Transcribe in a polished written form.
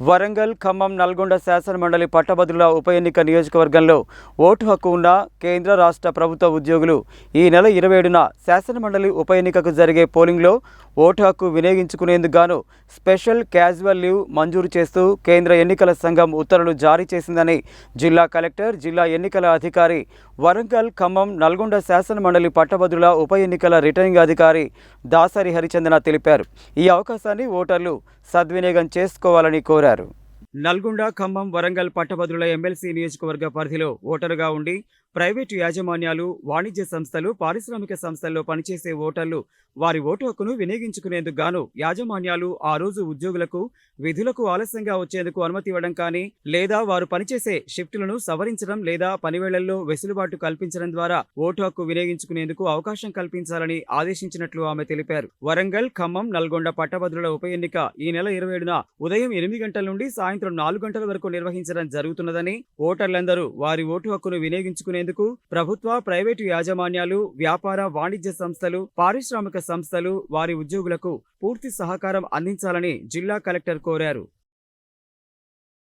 వరంగల్, ఖమ్మం, నల్గొండ శాసనమండలి పట్టభద్రుల ఉప ఎన్నిక నియోజకవర్గంలో ఓటు హక్కు ఉన్న కేంద్ర రాష్ట్ర ప్రభుత్వ ఉద్యోగులు ఈ నెల 27న శాసనమండలి ఉప ఎన్నికకు జరిగే పోలింగ్లో ఓటు హక్కు వినియోగించుకునేందుకు గాను స్పెషల్ క్యాజువల్ లీవ్ మంజూరు చేస్తూ కేంద్ర ఎన్నికల సంఘం ఉత్తర్వులు జారీ చేసిందని జిల్లా కలెక్టర్, జిల్లా ఎన్నికల అధికారి, వరంగల్, ఖమ్మం, నల్గొండ శాసనమండలి పట్టభద్రుల ఉప ఎన్నికల రిటర్నింగ్ అధికారి దాసరి హరిచందన తెలిపారు. ఈ అవకాశాన్ని ఓటర్లు సద్వినియోగం చేసుకోవాలని కోరారు. నల్గొండ, ఖమ్మం, వరంగల్ పట్టభద్రుల ఎమ్మెల్సీ నియోజకవర్గ పరిధిలో ఓటరుగా ఉండి ప్రైవేటు యాజమాన్యాలు, వాణిజ్య సంస్థలు, పారిశ్రామిక సంస్థల్లో పనిచేసే ఓటర్లు వారి ఓటు హక్కును వినియోగించుకునేందుకు గాను యాజమాన్యాలు ఆ రోజు ఉద్యోగులకు విధులకు ఆలస్యంగా వచ్చేందుకు అనుమతి ఇవ్వడం కానీ, లేదా వారు పనిచేసే షిఫ్టులను సవరించడం లేదా పనివేళల్లో వెసులుబాటు కల్పించడం ద్వారా ఓటు హక్కు వినియోగించుకునేందుకు అవకాశం కల్పించాలని ఆదేశించినట్లు ఆమె తెలిపారు. వరంగల్, ఖమ్మం, నల్గొండ పట్టభద్రుల ఉప ఎన్నిక ఈ నెల 27న ఉదయం 8 గంటల నుండి సాయంత్రం 4 గంటల వరకు నిర్వహించడం జరుగుతున్నదని, ఓటర్లందరూ వారి ఓటు హక్కును వినియోగించుకునేందుకు ప్రభుత్వ, ప్రైవేటు యాజమాన్యాలు, వ్యాపార, వాణిజ్య సంస్థలు, పారిశ్రామిక సంస్థలు వారి ఉద్యోగులకు పూర్తి సహకారం అందించాలని జిల్లా కలెక్టర్ కోరారు.